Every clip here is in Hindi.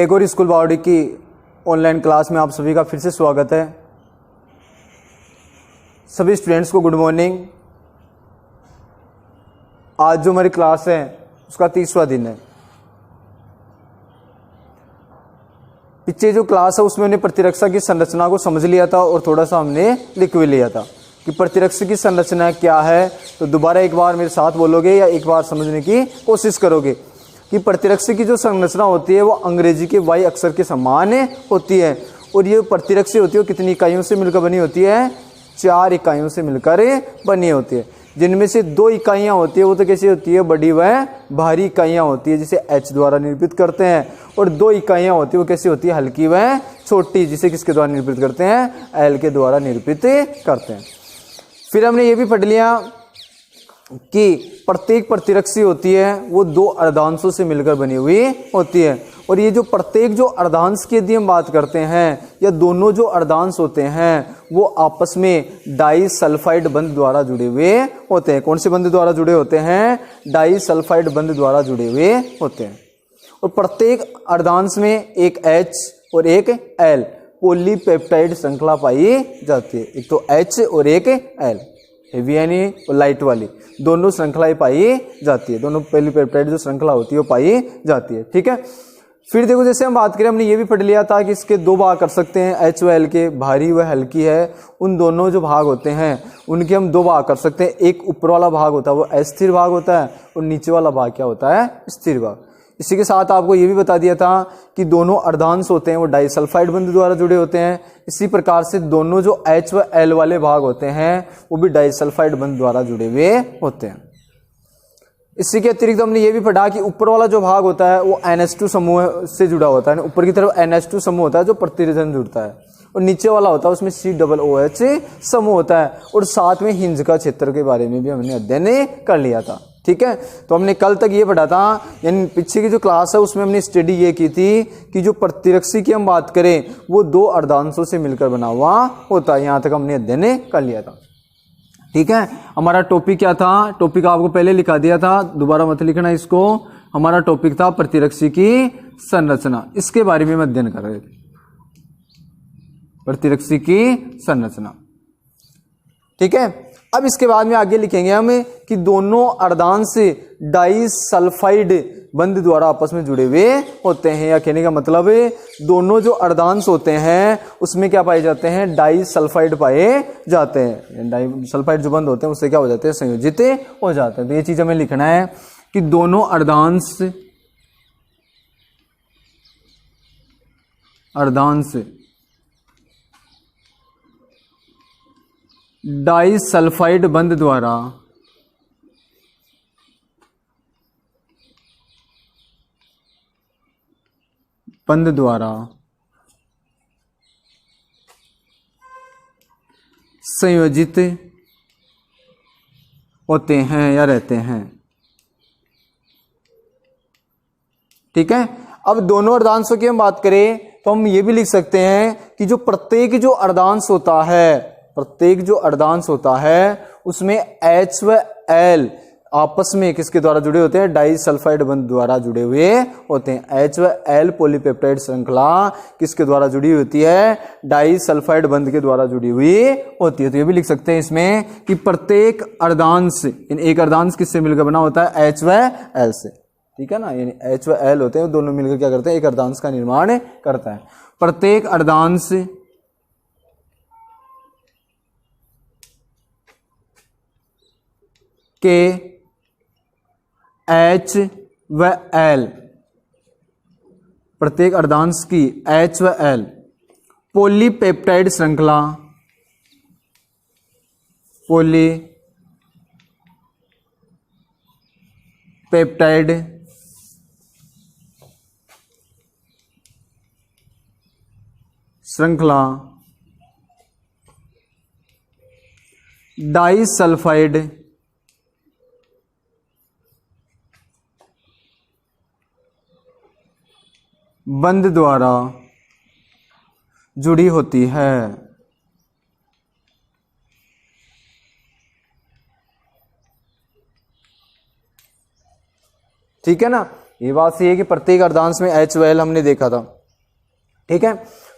टैगोर स्कूल बावड़ी की ऑनलाइन क्लास में आप सभी का फिर से स्वागत है। सभी स्टूडेंट्स को गुड मॉर्निंग। आज जो हमारी क्लास है उसका 30वां दिन है। पीछे जो क्लास है उसमें हमने प्रतिरक्षा की संरचना को समझ लिया था और थोड़ा सा हमने लिख भी लिया था कि प्रतिरक्षा की संरचना क्या है। तो दोबारा एक बार मेरे साथ बोलोगे या एक बार समझने की कोशिश करोगे कि प्रतिरक्षा की जो संरचना होती है वो अंग्रेजी के वाई अक्षर के समान होती है। और ये प्रतिरक्षा होती है वो कितनी इकाइयों से मिलकर बनी होती है? 4 इकाइयों से मिलकर बनी होती है, जिनमें से 2 इकाइयाँ होती है वो तो कैसी होती है? बड़ी व भारी इकाइयाँ होती है जिसे H द्वारा निरूपित करते हैं। और 2 इकाइयाँ होती है वो कैसी होती है? हल्की व छोटी, जिसे किसके द्वारा निरूपित करते हैं? L के द्वारा निरूपित करते हैं। फिर हमने ये भी पढ़ लिया कि प्रत्येक प्रतिरक्षी होती है वो 2 अर्धांशों से मिलकर बनी हुई होती है। और ये जो प्रत्येक जो अर्धांश की यदि हम बात करते हैं या दोनों जो अर्धांश होते हैं वो आपस में डाई सल्फाइड बंध द्वारा जुड़े हुए होते हैं। कौन से बंध द्वारा जुड़े होते हैं? डाई सल्फाइड बंध द्वारा जुड़े हुए होते हैं। और प्रत्येक अर्धांश में एक H और एक L पॉलीपेप्टाइड श्रृंखला पाई जाती है। एक तो H और एक L, हेवी यानी और लाइट वाली, दोनों श्रृंखलाएं पाई जाती है। दोनों पॉलीपेप्टाइड जो श्रृंखला होती है वो पाई जाती है। ठीक है। फिर देखो जैसे हम बात करें, हमने ये भी पढ़ लिया था कि इसके 2 भाग कर सकते हैं H व L के, भारी व हल्की है। उन दोनों जो भाग होते हैं उनके हम 2 भाग कर सकते हैं। एक ऊपर वाला भाग होता है वो अस्थिर भाग होता है और नीचे वाला भाग क्या होता है? स्थिर भाग। इसी के साथ आपको ये भी बता दिया था कि दोनों अर्धांश होते हैं वो डाइसल्फाइड बंध द्वारा जुड़े होते हैं। इसी प्रकार से दोनों जो H व L वाले भाग होते हैं वो भी डाइसल्फाइड बंध द्वारा जुड़े हुए होते हैं। इसी के अतिरिक्त हमने ये भी पढ़ा कि ऊपर वाला जो भाग होता है वो NH2 समूह से जुड़ा होता है। ऊपर की तरफ NH2 समूह होता है जो प्रतिरजन जुड़ता है, और नीचे वाला होता है उसमें COOH समूह होता है। और साथ में हिंज का क्षेत्र के बारे में भी हमने अध्ययन कर लिया था। ठीक है। तो हमने कल तक ये पढ़ा था, यानी पीछे की जो क्लास है उसमें हमने स्टडी ये की थी कि जो प्रतिरक्षी की हम बात करें वो 2 अर्धांशों से मिलकर बना हुआ होता है। यहाँ तक हमने अध्ययन कर लिया था। ठीक है। हमारा टॉपिक क्या था? टॉपिक आपको पहले लिखा दिया था, दोबारा मत लिखना इसको। हमारा टॉपिक था प्रतिरक्षी की संरचना। इसके बारे में हम अध्ययन कर रहे थे, प्रतिरक्षी की संरचना। ठीक है। अब इसके बाद में आगे लिखेंगे हम कि दोनों अर्धांश डाइसल्फाइड बंध द्वारा आपस में जुड़े हुए होते हैं। या कहने का मतलब है दोनों जो अर्धांश होते हैं उसमें क्या पाए जाते हैं? डाइसल्फाइड पाए जाते हैं। डाइसल्फाइड जो बंध होते हैं उससे क्या हो जाते हैं? संयोजित हो जाते हैं। तो ये चीज हमें लिखना है कि दोनों अर्धांश डाइसल्फाइड बंध द्वारा संयोजित होते हैं या रहते हैं। ठीक है। अब दोनों अर्धांशों की हम बात करें तो हम ये भी लिख सकते हैं कि जो प्रत्येक जो अर्धांश होता है उसमें H व L आपस में किसके द्वारा जुड़े होते हैं? डाइसल्फाइड बंध द्वारा जुड़े हुए होते हैं। H व L पॉलीपेप्टाइड श्रृंखला किसके द्वारा जुड़ी होती है? डाइसल्फाइड बंध के द्वारा जुड़ी हुई होती है। तो ये भी लिख सकते हैं इसमें कि प्रत्येक अर्धांश, इन एक अर्धांश किससे मिलकर बना होता है? H व L से। ठीक है ना, यानी H व L होते हैं, दोनों मिलकर क्या करते हैं? एक अर्धांश का निर्माण करता है। प्रत्येक अर्धांश के H व L, प्रत्येक अर्धांश की H व L पॉलीपेप्टाइड श्रृंखला डाइसल्फाइड बंध द्वारा जुड़ी होती है। ठीक है ना। ये बात सही है कि प्रत्येक अर्धांश में H व L हमने देखा था, ठीक है।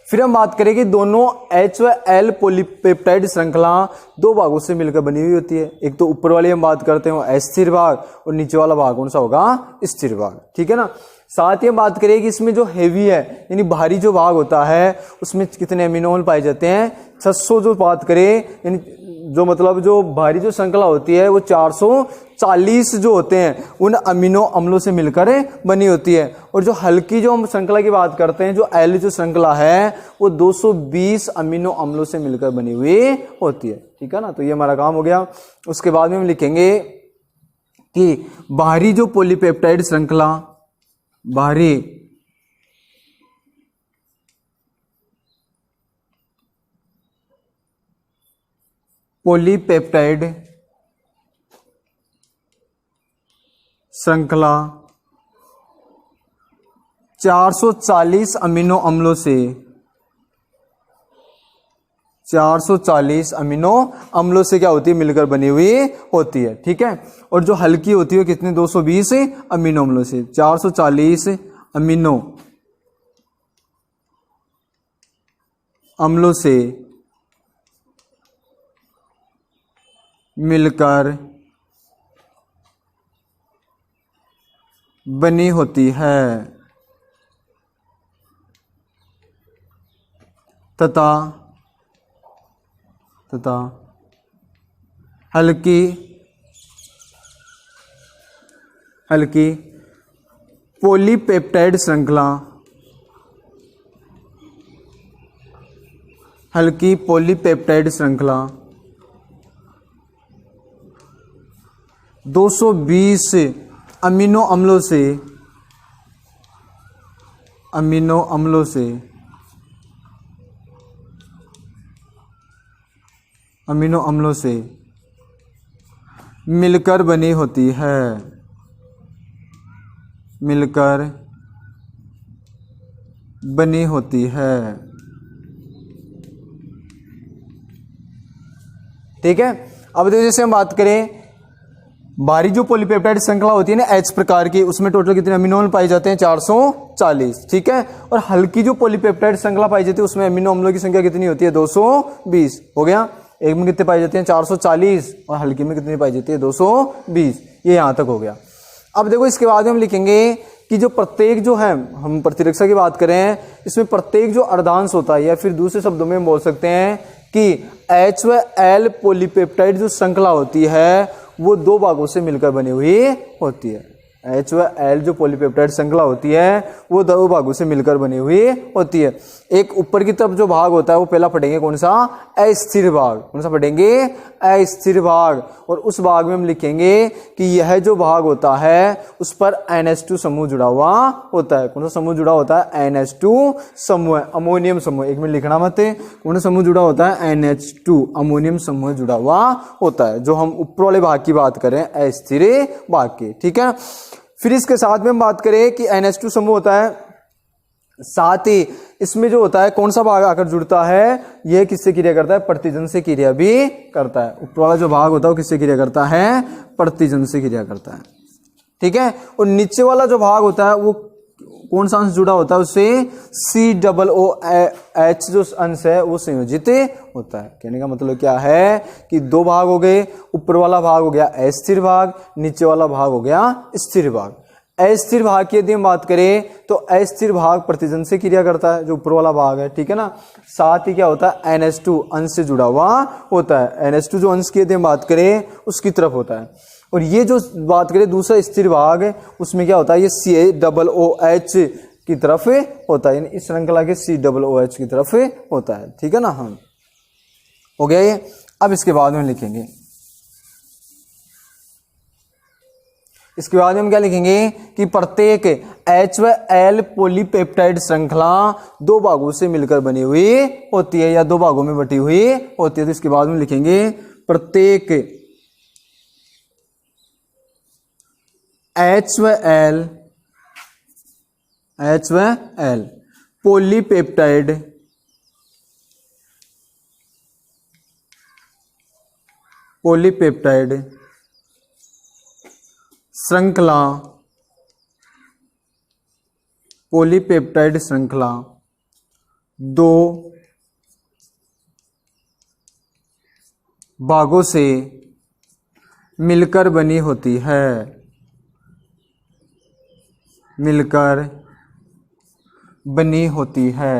फिर हम बात करें कि दोनों H व L पॉलीपेप्टाइड श्रृंखला दो भागों से मिलकर बनी हुई होती है। एक तो ऊपर वाली हम बात करते हैं वो अस्थिर भाग, और नीचे वाला भाग कौन सा होगा, स्थिर भाग, ठीक है ना। साथ ही हम बात करें कि इसमें जो हैवी है यानी भारी जो भाग होता है उसमें कितने अमीनो अम्ल पाए जाते हैं, 600। जो बात करें यानी जो मतलब जो भारी जो श्रृंखला होती है वो 440 जो होते हैं उन अमीनो अम्लों से मिलकर बनी होती है। और जो हल्की जो हम श्रृंखला की बात करते हैं, जो एल जो श्रृंखला है वो 220 अमीनो अम्लों से मिलकर बनी हुई होती है, ठीक है ना। तो ये हमारा काम हो गया। उसके बाद में हम लिखेंगे कि बाहरी जो पॉलीपेप्टाइड श्रृंखला, बाहरी पॉलीपेप्टाइड श्रृंखला 440 अमीनो अम्लों से 440 अमीनो अम्लों से क्या होती है, मिलकर बनी हुई होती है, ठीक है। और जो हल्की होती है कितने, 220 अमीनो अम्लों से, 440 अमीनो अम्लों से मिलकर बनी होती है तथा हल्की पॉलीपेप्टाइड श्रृंखला, हल्की पॉलीपेप्टाइड श्रृंखला 220 अमीनो अम्लों से मिलकर बनी होती है, मिलकर बनी होती है, ठीक है। अब देखो जैसे हम बात करें बाहरी जो पॉलीपेप्टाइड श्रृंखला होती है ना H प्रकार की, उसमें टोटल कितने अमीनो अम्ल पाए जाते हैं, 440, ठीक है। और हल्की जो पॉलीपेप्टाइड श्रृंखला पाई जाती है उसमें अमीनो अम्लों की संख्या कितनी होती है, 220 हो गया। एक में कितने पाई जाते हैं, 440, और हल्की में कितनी पाई जाती है, 220। ये यहां तक हो गया। अब देखो इसके बाद हम लिखेंगे कि जो प्रत्येक जो है, हम प्रतिरक्षा की बात करें, इसमें प्रत्येक जो अर्धांश होता है, या फिर दूसरे शब्दों में हम बोल सकते हैं कि H व L पॉलीपेप्टाइड जो श्रृंखला होती है वो दो भागों से मिलकर बनी हुई होती है। H व L जो पॉलीपेप्टाइड श्रृंखला होती है वो दो भागों से मिलकर बनी हुई होती है। एक ऊपर की तरफ जो भाग होता है वो पहला पढ़ेंगे कौन सा, अस्थिर भाग। कौन सा पढ़ेंगे, अस्थिर भाग। और उस भाग में हम लिखेंगे कि यह जो भाग होता है उस पर NH2 समूह जुड़ा हुआ होता है। कौन सा समूह जुड़ा होता है, NH2 समूह, अमोनियम समूह। एक मिनट लिखना मत, कौन सा समूह जुड़ा होता है, NH2 अमोनियम समूह जुड़ा हुआ होता है। जो हम ऊपर वाले भाग की बात करें, अस्थिर भाग की, ठीक है। फिर इसके साथ में हम बात करें कि NH2 समूह होता है, साथ ही इसमें जो होता है कौन सा भाग आकर जुड़ता है, यह किससे क्रिया करता है, प्रतिजन से क्रिया भी करता है। ऊपर वाला जो भाग होता है वो किससे क्रिया करता है, प्रतिजन से क्रिया करता है, ठीक है। और नीचे वाला जो भाग होता है वो कौन सा अंश जुड़ा होता है, उससे COOH जो अंश है वो संयोजित होता है। कहने का मतलब क्या है कि दो भाग हो गए, ऊपर वाला भाग हो गया अस्थिर भाग, नीचे वाला भाग हो गया स्थिर भाग। अस्थिर भाग की यदि हम बात करें तो अस्थिर भाग प्रतिजन से क्रिया करता है, जो ऊपर वाला भाग है, ठीक है ना। साथ ही क्या होता है, NH2 अंश से जुड़ा हुआ होता है। NH2 जो अंश की यदि हम बात करें उसकी तरफ होता है। और ये जो बात करें दूसरा स्थिर भाग है उसमें क्या होता है, ये COOH की तरफ होता है, यानी इस श्रृंखला के COOH की तरफ होता है, ठीक है ना। हम हो गया ये। अब इसके बाद में लिखेंगे, इसके बाद हम क्या लिखेंगे कि प्रत्येक H व L पॉलीपेप्टाइड श्रृंखला दो भागों से मिलकर बनी हुई होती है, या दो भागों में बटी हुई होती है। तो इसके बाद में लिखेंगे प्रत्येक H व L पॉलीपेप्टाइड श्रृंखला पॉलीपेप्टाइड श्रृंखला दो भागों से मिलकर बनी होती है, मिलकर बनी होती है।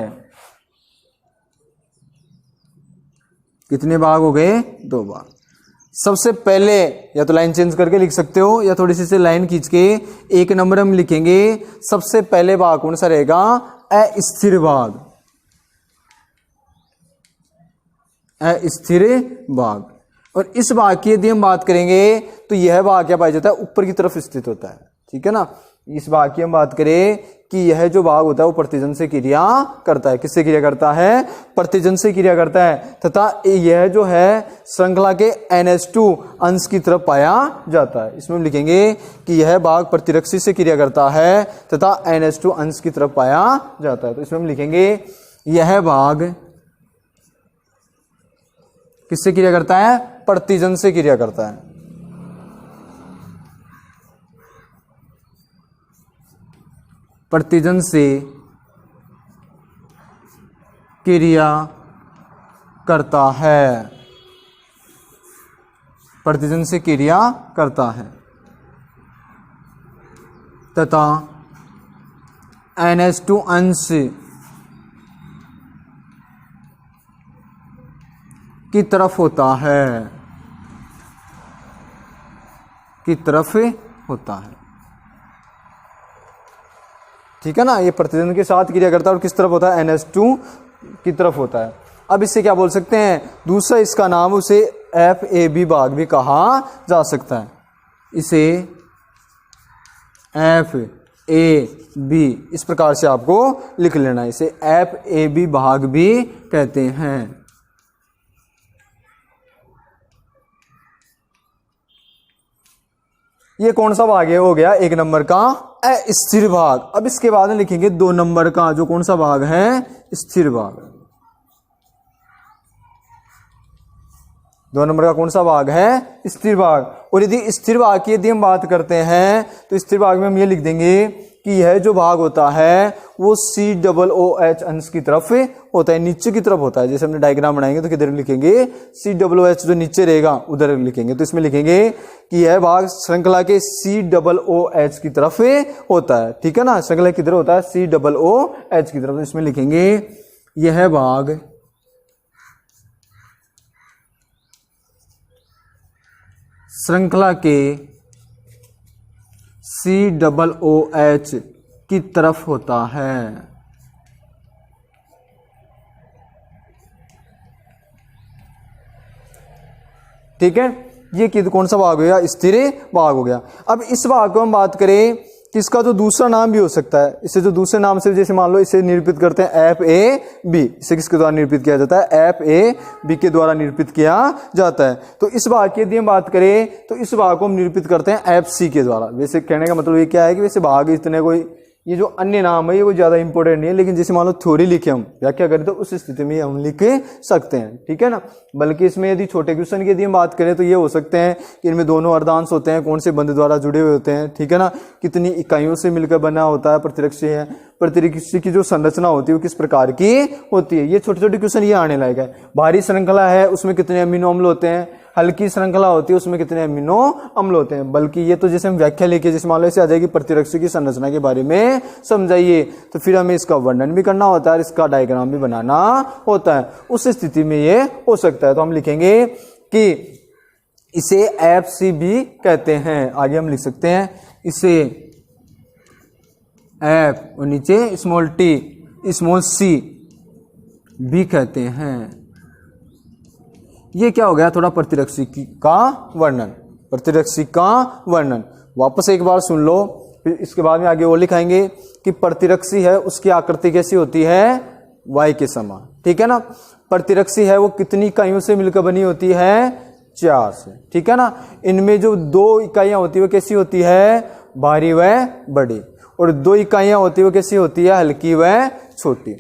कितने भाग हो गए? 2 भाग। सबसे पहले या तो लाइन चेंज करके लिख सकते हो या थोड़ी सी से लाइन खींच के 1 नंबर हम लिखेंगे। सबसे पहले भाग कौन सा रहेगा? अस्थिर भाग, अस्थिर भाग। और इस भाग की यदि हम बात करेंगे तो यह भाग क्या पाया जाता है? ऊपर की तरफ स्थित होता है, ठीक है ना। इस भाग की हम बात करें कि यह जो भाग होता है वो प्रतिजन से क्रिया करता है। किससे क्रिया करता है? प्रतिजन से क्रिया करता है। तथा यह जो है श्रृंखला के NH2 अंश की तरफ पाया जाता है। इसमें हम लिखेंगे कि यह भाग प्रतिरक्षी से क्रिया करता है तथा NH2 अंश की तरफ पाया जाता है। तो इसमें हम लिखेंगे यह भाग किससे क्रिया करता है? प्रतिजन से क्रिया करता है। प्रतिजन से क्रिया करता है, प्रतिजन से क्रिया करता है तथा NH2 अंश की तरफ होता है, की तरफ होता है, ठीक है ना। ये प्रतिजन के साथ क्रिया करता है और किस तरफ होता है? NH2 की तरफ होता है। अब इससे क्या बोल सकते हैं? दूसरा इसका नाम उसे FAB भाग भी कहा जा सकता है। इसे FAB इस प्रकार से आपको लिख लेना है। इसे FAB भाग भी कहते हैं। ये कौन सा भाग है? हो गया 1 नंबर का अस्थिर भाग। अब इसके बाद में लिखेंगे 2 नंबर का जो कौन सा भाग है? स्थिर भाग। 2 नंबर का कौन सा भाग है? स्थिर भाग। और यदि स्थिर भाग की यदि हम बात करते हैं तो स्थिर भाग में हम ये लिख देंगे कि यह जो भाग होता है वो COOH अंश की तरफ होता है, नीचे की तरफ होता है। जैसे हमने डायग्राम बनाएंगे तो किधर लिखेंगे? COOH जो नीचे रहेगा उधर लिखेंगे। तो इसमें लिखेंगे कि यह भाग श्रृंखला के COOH की तरफ होता है, ठीक है ना। श्रृंखला किधर होता है? COOH की तरफ। तो इसमें लिखेंगे यह भाग श्रृंखला के COOH की तरफ होता है। ठीक है, ये कौन सा भाग हो गया? स्थिर भाग हो गया। अब इस भाग को हम बात करें कि इसका जो दूसरा नाम भी हो सकता है। इसे जो दूसरे नाम से जैसे मान लो इसे निरूपित करते हैं FAB। इसे किसके द्वारा निरूपित किया जाता है? FAB के द्वारा निरूपित किया जाता है। तो इस भाग की यदि हम बात करें तो इस भाग को हम निरूपित करते हैं FC के द्वारा। वैसे कहने का मतलब ये क्या है कि वैसे भाग इतने कोई ये जो अन्य नाम है ये कोई ज्यादा इंपॉर्टेंट नहीं है, लेकिन जैसे मान लो थ्योरी लिखे हम व्याख्या करें तो उस स्थिति में हम लिख सकते हैं, ठीक है ना। बल्कि इसमें यदि छोटे क्वेश्चन की यदि हम बात करें तो ये हो सकते हैं कि इनमें दोनों अर्धांश होते हैं, कौन से बंध द्वारा जुड़े हुए होते हैं, ठीक है ना, कितनी इकाइयों से मिलकर बना होता है प्रतिरक्षी है, प्रतिरक्षी की जो संरचना होती है वो किस प्रकार की होती है। ये छोटे छोटे क्वेश्चन ये आने लायक है। भारी श्रृंखला है उसमें कितने अमीनो अम्ल होते हैं, हल्की श्रृंखला होती है उसमें कितने अमीनो अम्ल होते हैं। बल्कि ये तो जैसे हम व्याख्या लेके जैसे मान लो ऐसे आ जाएगी प्रतिरक्षी की संरचना के बारे में समझाइए, तो फिर हमें इसका वर्णन भी करना होता है, इसका डायग्राम भी बनाना होता है। उस स्थिति में ये हो सकता है। तो हम लिखेंगे कि इसे FCB कहते हैं। आगे हम लिख सकते हैं इसे F और नीचे स्मॉल t स्मॉल c भी कहते हैं। ये क्या हो गया? थोड़ा प्रतिरक्षी का वर्णन, प्रतिरक्षी का वर्णन। वापस एक बार सुन लो, फिर इसके बाद में आगे वो लिखाएंगे कि प्रतिरक्षी है उसकी आकृति कैसी होती है? Y के समान, ठीक है ना। प्रतिरक्षी है वो कितनी इकाइयों से मिलकर बनी होती है? 4 से, ठीक है ना। इनमें जो 2 इकाइयां होती है वो कैसी होती है? भारी व बड़ी। और 2 इकाइयां होती है वो कैसी होती है? हल्की व छोटी।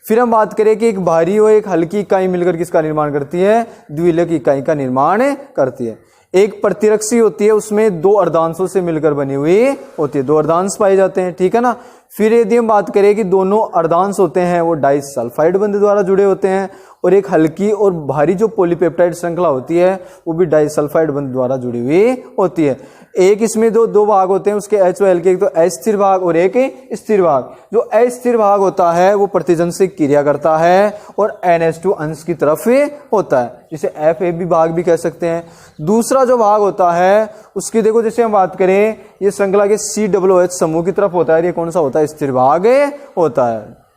फिर हम बात करें कि एक भारी और एक हल्की इकाई मिलकर किसका निर्माण करती है? द्विविलक इकाई का निर्माण करती है। एक प्रतिरक्षी होती है उसमें 2 अर्धांशों से मिलकर बनी हुई होती है, 2 अर्धांश पाए जाते हैं, ठीक है ना। फिर यदि हम बात करें कि दोनों अर्धांश होते हैं वो डाइसल्फाइड बंध द्वारा जुड़े होते हैं, और एक हल्की और भारी जो पॉलीपेप्टाइड श्रृंखला होती है वो भी डाइसल्फाइड बंध द्वारा जुड़ी हुई होती है। एक इसमें दो भाग होते हैं उसके HOL के, एक तो अस्थिर भाग और एक स्थिर भाग। जो अस्थिर भाग होता है वो प्रतिजन से क्रिया करता है और NH2 अंश की तरफ होता है, जिसे FAB भाग भी कह सकते हैं। दूसरा जो भाग होता है उसकी देखो, जैसे हम बात करें ये श्रृंखला के COOH समूह की तरफ होता है, ये कौन सा होता है, स्थिर भाग होता है।